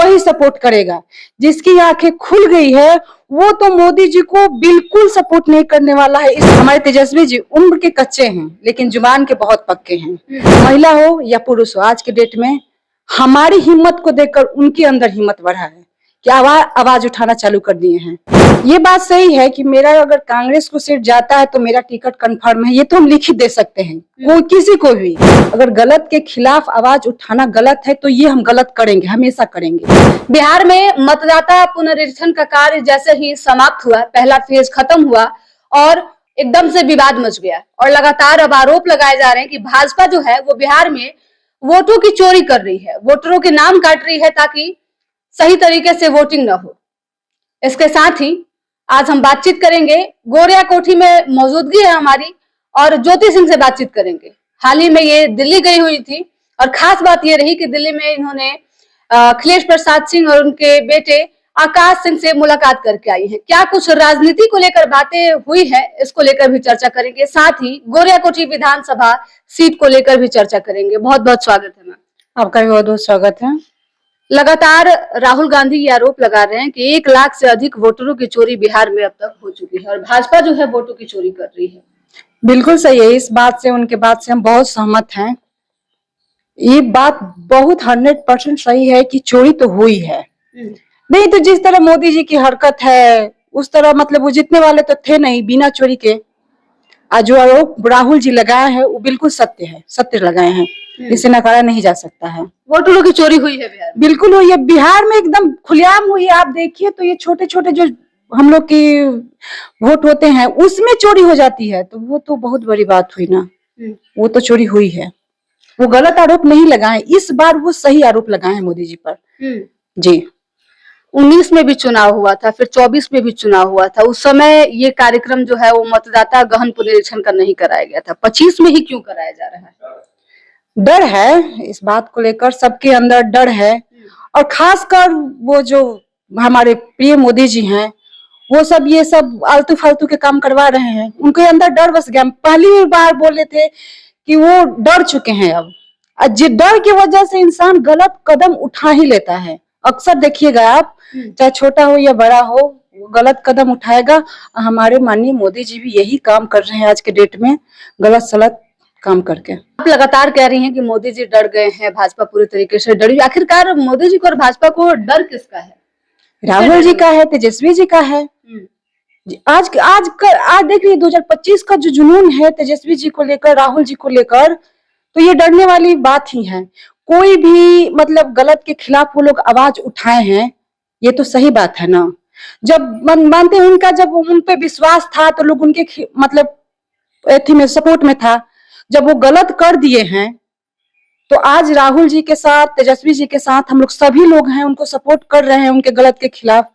वही सपोर्ट करेगा। जिसकी आंखें खुल गई है वो तो मोदी जी को बिल्कुल सपोर्ट नहीं करने वाला है। इस हमारे तेजस्वी जी उम्र के कच्चे हैं लेकिन जुबान के बहुत पक्के हैं। महिला हो या पुरुष हो, आज के डेट में हमारी हिम्मत को देखकर उनके अंदर हिम्मत बढ़ा है कि आवाज उठाना चालू कर दिए हैं। ये बात सही है कि मेरा अगर कांग्रेस को सीट जाता है तो मेरा टिकट कंफर्म है, ये तो हम लिखित दे सकते हैं। कोई किसी को भी अगर गलत के खिलाफ आवाज उठाना गलत है तो ये हम गलत करेंगे, हमेशा करेंगे। बिहार में मतदाता पुनरीक्षण का कार्य जैसे ही समाप्त हुआ, पहला फेज खत्म हुआ और एकदम से विवाद मच गया और लगातार अब आरोप लगाए जा रहे हैं कि भाजपा जो है वो बिहार में वोटों की चोरी कर रही है, वोटरों के नाम काट रही है ताकि सही तरीके से वोटिंग न हो। इसके साथ ही आज हम बातचीत करेंगे, गोरिया कोठी में मौजूदगी है हमारी और ज्योति सिंह से बातचीत करेंगे। हाल ही में ये दिल्ली गई हुई थी और खास बात ये रही कि दिल्ली में इन्होंने अखिलेश प्रसाद सिंह और उनके बेटे आकाश सिंह से मुलाकात करके आई है। क्या कुछ राजनीति को लेकर बातें हुई है, इसको लेकर भी चर्चा करेंगे। साथ ही गोरिया कोठी विधानसभा सीट को लेकर भी चर्चा करेंगे। बहुत बहुत स्वागत है मैम। आपका भी बहुत बहुत स्वागत है। लगातार राहुल गांधी ये आरोप लगा रहे हैं कि 1 लाख से अधिक वोटरों की चोरी बिहार में अब तक हो चुकी है और भाजपा जो है वोटों की चोरी कर रही है। बिल्कुल सही है, इस बात से उनके बात से हम बहुत सहमत हैं। ये बात बहुत 100% सही है कि चोरी तो हुई है। नहीं तो जिस तरह मोदी जी की हरकत है उस तरह मतलब वो जीतने वाले तो थे नहीं बिना चोरी के। आज जो आरोप राहुल जी लगाए हैं वो बिल्कुल सत्य है, सत्य लगाए हैं, इसे नकारा नहीं जा सकता है। वोटरों की चोरी हुई है बिहार में। बिल्कुल हुई है, बिहार में एकदम खुलेआम हुई है। आप देखिए तो ये छोटे छोटे जो हम लोग की वोट होते हैं उसमें चोरी हो जाती है तो वो तो बहुत बड़ी बात हुई ना। वो तो चोरी हुई है, वो गलत आरोप नहीं लगाए, इस बार वो सही आरोप लगाए हैं मोदी जी पर। जी 19 में भी चुनाव हुआ था, फिर 24 में भी चुनाव हुआ था। उस समय ये कार्यक्रम जो है वो मतदाता गहन पुनरीक्षण का नहीं कराया गया था, 25 में ही क्यों कराया जा रहा है? डर है, इस बात को लेकर सबके अंदर डर है और खासकर वो जो हमारे प्रिय मोदी जी हैं वो सब ये सब आलतू फालतू के काम करवा रहे हैं। उनके अंदर डर बस गया। पहली बार बोले थे कि वो डर चुके हैं अब, डर की वजह से इंसान गलत कदम उठा ही लेता है। अक्सर देखिएगा आप, चाहे छोटा हो या बड़ा हो, गलत कदम उठाएगा। हमारे माननीय मोदी जी भी यही काम कर रहे हैं आज के डेट में, गलत सलत काम करके। आप लगातार कह रही हैं कि मोदी जी डर गए हैं, भाजपा पूरी तरीके से डरी। आखिरकार मोदी जी को और भाजपा को डर किसका है? राहुल जी का है, तेजस्वी जी का है। आज देखिए 2025 का जो जुनून है तेजस्वी जी को लेकर, राहुल जी को लेकर, तो ये डरने वाली बात ही है। कोई भी मतलब गलत के खिलाफ वो लोग आवाज उठाए हैं, ये तो सही बात है ना। जब मानते हैं उनका, जब उन पे विश्वास था तो लोग उनके मतलब एथी में सपोर्ट में था। जब वो गलत कर दिए हैं तो आज राहुल जी के साथ, तेजस्वी जी के साथ हम लोग सभी लोग हैं, उनको सपोर्ट कर रहे हैं उनके गलत के खिलाफ।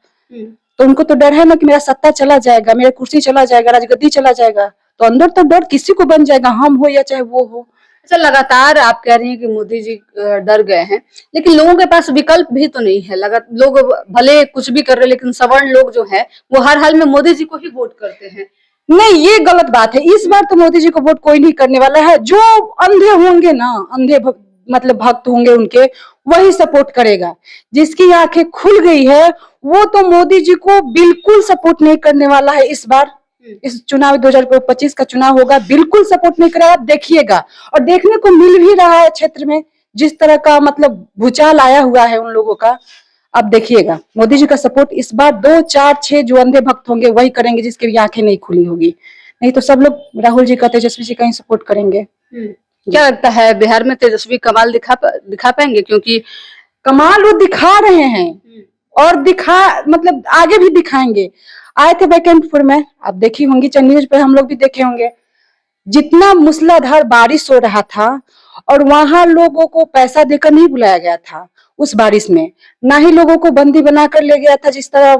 तो उनको तो डर है ना कि मेरा सत्ता चला जाएगा, मेरा कुर्सी चला जाएगा, राजगद्दी चला जाएगा। तो अंदर तो डर किसी को बन जाएगा, हम हो या चाहे वो हो। अच्छा, लगातार आप कह रही हैं कि मोदी जी डर गए हैं, लेकिन लोगों के पास विकल्प भी तो नहीं है। लोग भले कुछ भी कर रहे हैं लेकिन सवर्ण लोग जो है वो हर हाल में मोदी जी को ही वोट करते हैं। नहीं, ये गलत बात है। इस बार तो मोदी जी को वोट कोई नहीं करने वाला है। जो अंधे होंगे ना, अंधे मतलब भक्त होंगे उनके, वही सपोर्ट करेगा। जिसकी आंखें खुल गई है वो तो मोदी जी को बिल्कुल सपोर्ट नहीं करने वाला है। इस बार इस चुनाव 2025 का चुनाव होगा, बिल्कुल सपोर्ट नहीं करेगा। आप देखिएगा, और देखने को मिल भी रहा है क्षेत्र में जिस तरह का मतलब भूचाल आया हुआ है उन लोगों का। अब देखिएगा मोदी जी का सपोर्ट इस बार 2, 4, 6 जो अंधे भक्त होंगे वही करेंगे जिसकी भी आंखें नहीं खुली होगी। नहीं तो सब लोग राहुल जी का, तेजस्वी जी का ही सपोर्ट करेंगे। क्या लगता है बिहार में तेजस्वी कमाल दिखा पाएंगे? क्योंकि कमाल वो दिखा रहे हैं और मतलब आगे भी दिखाएंगे। आए थे बैकुंठपुर में, आप देखी होंगी, न्यूज पे हम लोग भी देखे होंगे, जितना मूसलाधार बारिश हो रहा था और वहां लोगों को पैसा देकर नहीं बुलाया गया था उस बारिश में, ना ही लोगों को बंदी बनाकर ले गया था। जिस तरह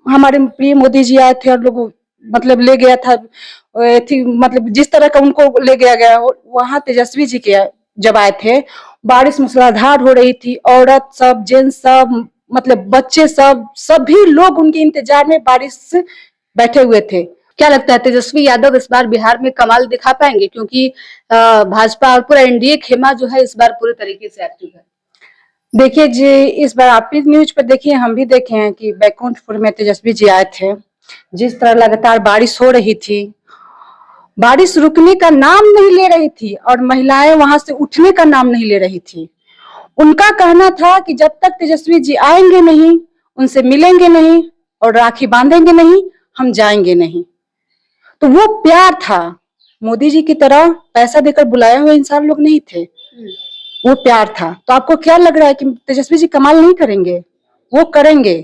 हमारे प्रिय मोदी जी आए थे और लोगों मतलब ले गया था, मतलब जिस तरह का उनको ले गया वहां तेजस्वी जी के जब आए थे, बारिश मूसलाधार हो रही थी, औरत सब, जेंट्स सब, मतलब बच्चे सब, सभी लोग उनके इंतजार में बारिश से बैठे हुए थे। क्या लगता है तेजस्वी यादव इस बार बिहार में कमाल दिखा पाएंगे? क्योंकि भाजपा और पूरा एनडीए खेमा जो है इस बार पूरे तरीके से एक्टिव है। देखिए जी, इस बार आप भी न्यूज पर देखिए, हम भी देखे हैं कि बैकुंठपुर में तेजस्वी जी आए थे। जिस तरह लगातार बारिश हो रही थी, बारिश रुकने का नाम नहीं ले रही थी और महिलाएं वहां से उठने का नाम नहीं ले रही थी। उनका कहना था कि जब तक तेजस्वी जी आएंगे नहीं, उनसे मिलेंगे नहीं और राखी बांधेंगे नहीं, हम जाएंगे नहीं। तो वो प्यार था। मोदी जी की तरह पैसा देकर बुलाए हुए इंसान लोग नहीं थे, वो प्यार था। तो आपको क्या लग रहा है कि तेजस्वी जी कमाल नहीं करेंगे? वो करेंगे।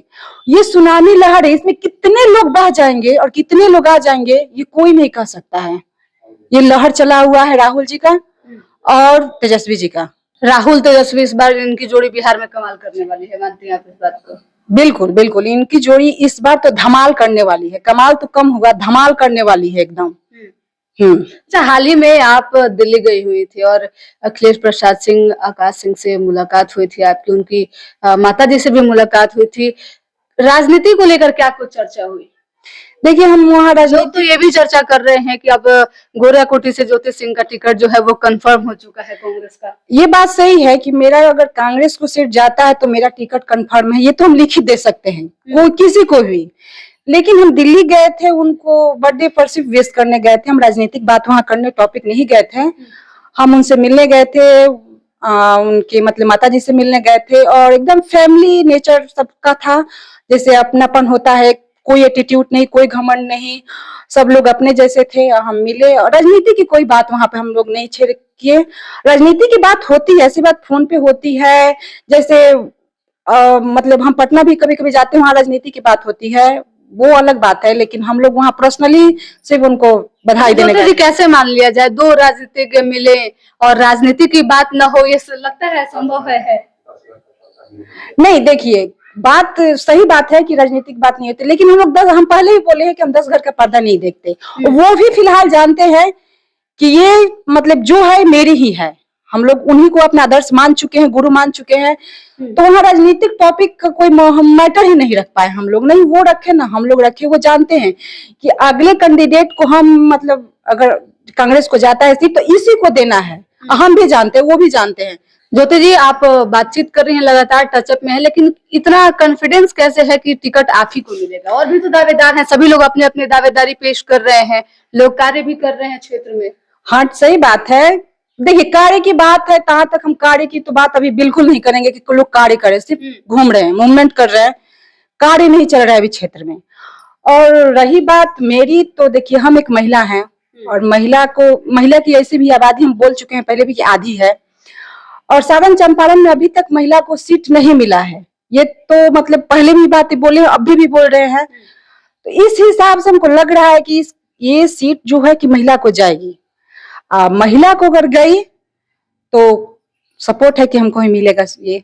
ये सुनामी लहर है, इसमें कितने लोग बह जाएंगे और कितने लोग आ जाएंगे, ये कोई नहीं कह सकता है। ये लहर चला हुआ है राहुल जी का और तेजस्वी जी का। राहुल तेजस्वी इस बार इनकी जोड़ी बिहार में कमाल करने वाली है, मानती हैं आप इस बात को? बिल्कुल बिल्कुल, इनकी जोड़ी इस बार तो धमाल करने वाली है। कमाल तो कम होगा, धमाल करने वाली है एकदम। अच्छा, हाल ही में आप दिल्ली गई हुई थी और अखिलेश प्रसाद सिंह, आकाश सिंह से मुलाकात हुई थी आपकी, उनकी माता जी से भी मुलाकात हुई थी। राजनीति को लेकर क्या कुछ चर्चा हुई? देखिए, हम वहाँ लोग राजनीति तो ये भी चर्चा कर रहे हैं कि अब गोरियाकोटी से ज्योति सिंह का टिकट जो है वो कंफर्म हो चुका है कांग्रेस का। ये बात सही है कि मेरा अगर कांग्रेस को सीट जाता है तो मेरा टिकट कंफर्म है, ये तो हम लिखित दे सकते हैं कोई किसी को भी। लेकिन हम दिल्ली गए थे, उनको बर्थडे पर सिर्फ विश करने गए थे। हम राजनीतिक बात वहां करने टॉपिक नहीं गए थे। हम उनसे मिलने गए थे, उनके मतलब माता जी से मिलने गए थे और एकदम फैमिली नेचर सबका था। जैसे अपनापन होता है, कोई एटीट्यूड नहीं, कोई घमंड नहीं, सब लोग अपने जैसे थे। हम मिले और राजनीति की कोई बात वहां पे हम लोग नहीं छेड़ किए। राजनीति की बात होती है, ऐसी बात फोन पे होती है। जैसे मतलब हम पटना भी कभी कभी जाते हैं, वहां राजनीति की बात होती है, वो अलग बात है। लेकिन हम लोग वहां पर्सनली सिर्फ उनको बधाई देने ज्योति जी, कैसे मान लिया जाए दो राजनीतिज्ञ मिले और राजनीति की बात न हो, ये लगता है संभव है? नहीं, देखिए, बात सही बात है कि राजनीतिक बात नहीं होती, लेकिन हम पहले ही बोले हैं कि हम 10 घर का पर्दा नहीं देखते। वो भी फिलहाल जानते हैं कि ये मतलब जो है मेरी ही है। हम लोग उन्हीं को अपना आदर्श मान चुके हैं, गुरु मान चुके हैं। तो वहाँ राजनीतिक टॉपिक का कोई मैटर ही नहीं रख पाए हम लोग। नहीं, वो रखे ना हम लोग रखे। वो जानते हैं कि अगले कैंडिडेट को हम मतलब अगर कांग्रेस को जाता है सीट तो इसी को देना है। हम भी जानते हैं, वो भी जानते हैं। ज्योति जी, आप बातचीत कर रही हैं, लगातार टचअप में है, लेकिन इतना कॉन्फिडेंस कैसे है कि टिकट आप ही को मिलेगा? और भी तो दावेदार हैं, सभी लोग अपने अपने दावेदारी पेश कर रहे हैं, लोग कार्य भी कर रहे हैं क्षेत्र में। हाँ, सही बात है। देखिए, कार्य की बात है, तहां तक हम कार्य की तो बात अभी बिल्कुल नहीं करेंगे कि लोग कार्य करें। सिर्फ घूम रहे हैं, मूवमेंट कर रहे हैं, कार्य नहीं चल रहा है अभी क्षेत्र में। और रही बात मेरी, तो देखिए, हम एक महिला हैं और महिला की ऐसी भी आबादी हम बोल चुके हैं पहले भी कि आधी है। और सारण चंपारण में अभी तक महिला को सीट नहीं मिला है। ये तो मतलब पहले भी बातें बोले, अभी भी बोल रहे हैं। तो इस हिसाब से हमको लग रहा है कि ये सीट जो है कि महिला को जाएगी। महिला को अगर गई तो सपोर्ट है कि हमको ही मिलेगा ये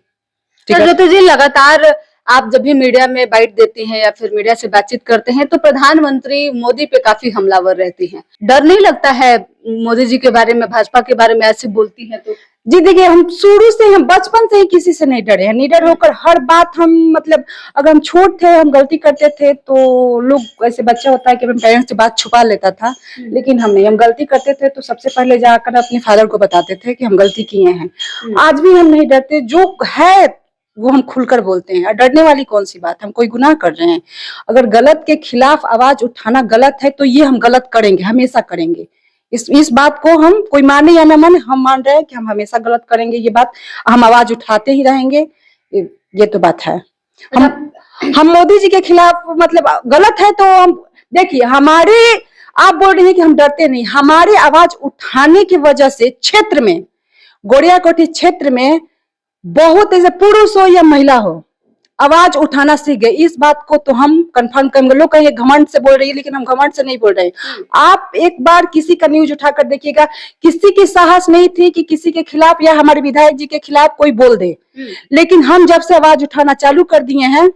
टिकट। ज्योति जी, लगातार आप जब भी मीडिया में बाइट देती हैं या फिर मीडिया से बातचीत करते हैं तो प्रधानमंत्री मोदी पे काफी हमलावर रहती हैं। डर नहीं लगता है मोदी जी के बारे में, भाजपा के बारे में ऐसे बोलती हैं तो? जी देखिए, हम शुरू से, हम बचपन से ही किसी से नहीं डरे हैं। निडर होकर हर बात हम मतलब अगर हम छोट थे, हम गलती करते थे तो लोग ऐसे, बच्चा होता है कि अपने पेरेंट्स से बात छुपा लेता था, लेकिन हम नहीं। हम गलती करते थे तो सबसे पहले जाकर अपने फादर को बताते थे कि हम गलती किए हैं। आज भी हम नहीं डरते, जो है वो हम खुलकर बोलते हैं। डरने वाली कौन सी बात? हम कोई गुनाह कर रहे हैं? अगर गलत के खिलाफ आवाज उठाना गलत है तो ये हम गलत करेंगे, हमेशा करेंगे। इस बात को हम कोई माने या ना माने, हम मान रहे हैं कि हम हमेशा गलत करेंगे। ये बात हम आवाज उठाते ही रहेंगे, ये तो बात है। हम मोदी जी के खिलाफ मतलब गलत है तो हम, देखिए, हमारे, आप बोल रहे हैं कि हम डरते नहीं, हमारे आवाज उठाने की वजह से क्षेत्र में, गोरियाकोटी क्षेत्र में बहुत ऐसे पुरुष हो या महिला हो, आवाज उठाना सीख गए। इस बात को तो हम कंफर्म करेंगे। लोग कहेंगे घमंड से बोल रही है, लेकिन हम घमंड से नहीं बोल रहे। आप एक बार किसी का न्यूज उठाकर देखिएगा, किसी की साहस नहीं थी कि किसी के खिलाफ या हमारे विधायक जी के खिलाफ कोई बोल दे। लेकिन हम जब से आवाज उठाना चालू कर दिए हैं,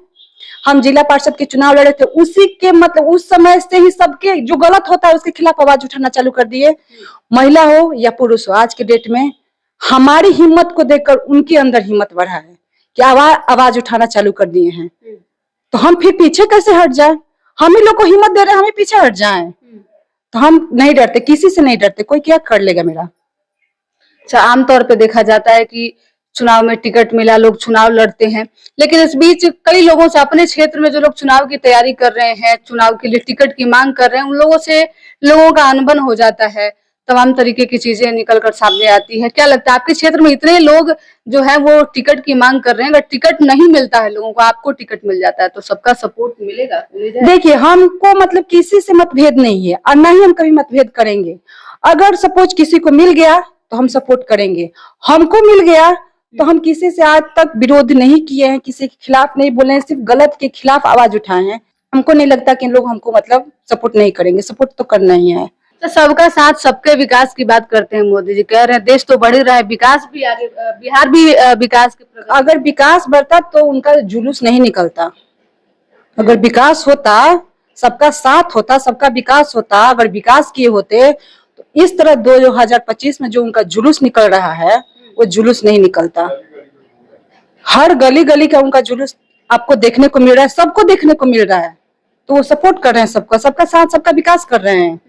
हम जिला पार्षद के चुनाव लड़े थे, उसी के मतलब उस समय से ही सबके जो गलत होता है उसके खिलाफ आवाज उठाना चालू कर दिए। महिला हो या पुरुष हो, आज के डेट में हमारी हिम्मत को देखकर उनके अंदर हिम्मत बढ़ा है कि आवाज उठाना चालू कर दिए हैं। तो हम फिर पीछे कैसे हट जाए? हम ही लोग को हिम्मत दे रहे हैं, हमें पीछे हट जाएं। तो हम नहीं डरते, किसी से नहीं डरते, कोई क्या कर लेगा मेरा। अच्छा, आमतौर पे देखा जाता है कि चुनाव में टिकट मिला, लोग चुनाव लड़ते हैं। लेकिन इस बीच कई लोगों से, अपने क्षेत्र में जो लोग चुनाव की तैयारी कर रहे हैं, चुनाव के लिए टिकट की मांग कर रहे हैं, उन लोगों से लोगों का अनबन हो जाता है, तमाम तरीके की चीजें निकल कर सामने आती है। क्या लगता है, आपके क्षेत्र में इतने लोग जो है वो टिकट की मांग कर रहे हैं, अगर टिकट नहीं मिलता है लोगों को, आपको टिकट मिल जाता है, तो सबका सपोर्ट मिलेगा? देखिए, हमको मतलब किसी से मतभेद नहीं है और ना ही हम कभी मतभेद करेंगे। अगर सपोज किसी को मिल गया तो हम सपोर्ट करेंगे, हमको मिल गया तो हम किसी से आज तक विरोध नहीं किए हैं, किसी के खिलाफ नहीं बोले हैं, सिर्फ गलत के खिलाफ आवाज उठाए हैं। हमको नहीं लगता कि लोग हमको मतलब सपोर्ट नहीं करेंगे, सपोर्ट तो करना ही है। तो सबका साथ सबके विकास की बात करते हैं मोदी जी, कह रहे हैं देश तो बढ़ ही रहा है, विकास भी आगे, बिहार भी विकास के प्रगति। अगर विकास बढ़ता तो उनका जुलूस नहीं निकलता। अगर विकास होता, सबका साथ होता, सबका विकास होता, अगर विकास किए होते तो इस तरह 2025 में जो उनका जुलूस निकल रहा है वो जुलूस नहीं निकलता। हर गली गली का उनका जुलूस आपको देखने को मिल रहा है, सबको देखने को मिल रहा है, तो वो सपोर्ट कर रहे हैं सबका, सबका साथ सबका विकास कर रहे हैं।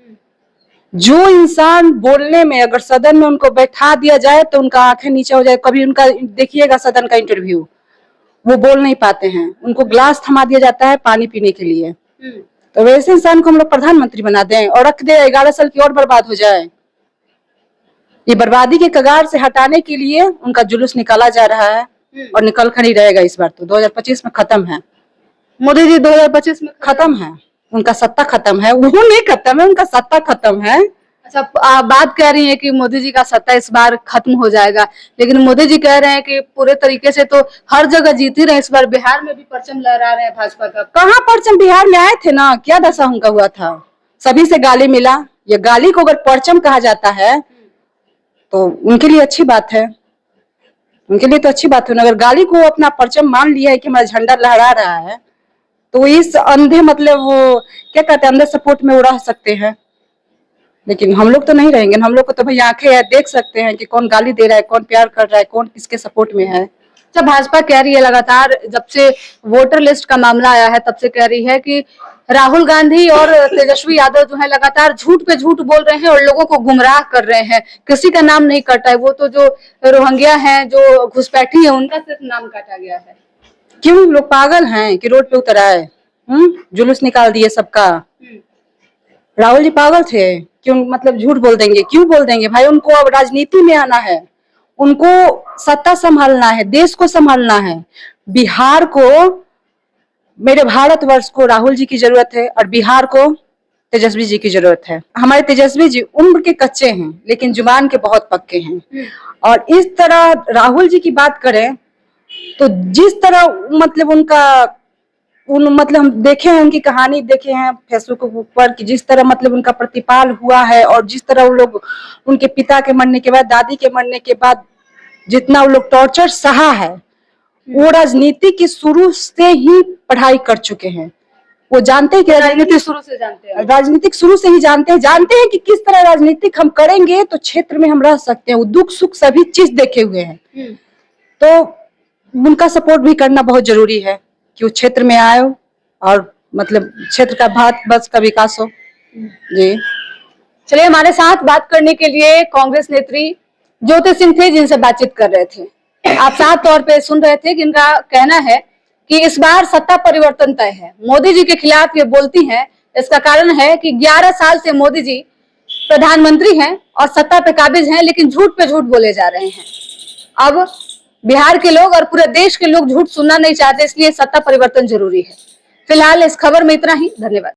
जो इंसान बोलने में, अगर सदन में उनको बैठा दिया जाए तो उनका आंखें नीचे हो जाए। कभी उनका देखिएगा सदन का इंटरव्यू, वो बोल नहीं पाते हैं, उनको ग्लास थमा दिया जाता है पानी पीने के लिए। तो वैसे इंसान को हम लोग प्रधानमंत्री बना दें और रख दे 11 साल की और बर्बाद हो जाए। ये बर्बादी के कगार से हटाने के लिए उनका जुलूस निकाला जा रहा है और निकल कर ही रहेगा। इस बार तो 2025 में खत्म है। मोदी जी 2025 में खत्म है, उनका सत्ता खत्म है। वो नहीं खत्म है, उनका सत्ता खत्म है। अच्छा, आप बात कह रही हैं कि मोदी जी का सत्ता इस बार खत्म हो जाएगा, लेकिन मोदी जी कह रहे हैं कि पूरे तरीके से तो हर जगह जीत ही रहे, इस बार बिहार में भी परचम लहरा रहे हैं भाजपा का। कहाँ परचम? बिहार में आए थे ना, क्या दशा उनका हुआ था, सभी से गाली मिला। ये गाली को अगर परचम कहा जाता है तो उनके लिए अच्छी बात है, उनके लिए तो अच्छी बात है। अगर गाली को अपना परचम मान लिया है कि हमारा झंडा लहरा रहा है, तो इस अंधे मतलब वो क्या कहते हैं, अंधे सपोर्ट में वो रह सकते हैं। लेकिन हम लोग तो नहीं रहेंगे, हम लोग को तो भाई आंखें है, देख सकते हैं कि कौन गाली दे रहा है, कौन प्यार कर रहा है, कौन किसके सपोर्ट में है। जब भाजपा कह रही है लगातार, जब से वोटर लिस्ट का मामला आया है तब से कह रही है कि राहुल गांधी और तेजस्वी यादव जो है लगातार झूठ पे झूठ बोल रहे हैं और लोगों को गुमराह कर रहे हैं, किसी का नाम नहीं कटा है। वो तो जो रोहिंग्या हैं, जो घुसपैठी है, उनका सिर्फ नाम काटा गया है। क्यों लोग पागल हैं कि रोड पे उतर आए, जुलूस निकाल दिए सबका? राहुल जी पागल थे? क्यों मतलब झूठ बोल देंगे? क्यों बोल देंगे भाई? उनको अब राजनीति में आना है, उनको सत्ता संभालना है, देश को संभालना है। बिहार को, मेरे भारतवर्ष को राहुल जी की जरूरत है और बिहार को तेजस्वी जी की जरूरत है। हमारे तेजस्वी जी उम्र के कच्चे हैं लेकिन जुबान के बहुत पक्के हैं। और इस तरह राहुल जी की बात करें तो जिस तरह मतलब मतलब हम देखे हैं, उनकी कहानी देखे हैं फेसबुक पर कि जिस तरह मतलब उनका प्रतिपाल हुआ है और जिस तरह वो लोग उनके पिता के मरने के बाद, दादी के मरने के बाद जितना वो लोग टॉर्चर सहा है, वो राजनीति की शुरू से ही पढ़ाई कर चुके हैं। वो जानते हैं कि राजनीति शुरू से जानते हैं, राजनीतिक शुरू से ही जानते हैं कि किस तरह राजनीतिक हम करेंगे तो क्षेत्र में हम रह सकते हैं। वो दुख सुख सभी चीज देखे हुए हैं, तो उनका सपोर्ट भी करना बहुत जरूरी है कि वो क्षेत्र में आए और मतलब क्षेत्र का भारत वर्ष का विकास हो। जी चलिए, हमारे साथ बात करने के लिए कांग्रेस नेत्री ज्योति सिंह थे, जिनसे बातचीत कर रहे थे। आप साफ तौर पे सुन रहे थे कि इनका कहना है कि इस बार सत्ता परिवर्तन तय है। मोदी जी के खिलाफ ये बोलती हैं, इसका कारण है कि 11 साल से मोदी जी प्रधानमंत्री हैं और सत्ता पे काबिज हैं, लेकिन झूठ पे झूठ बोले जा रहे हैं। अब बिहार के लोग और पूरे देश के लोग झूठ सुनना नहीं चाहते, इसलिए सत्ता परिवर्तन जरूरी है। फिलहाल इस खबर में इतना ही। धन्यवाद।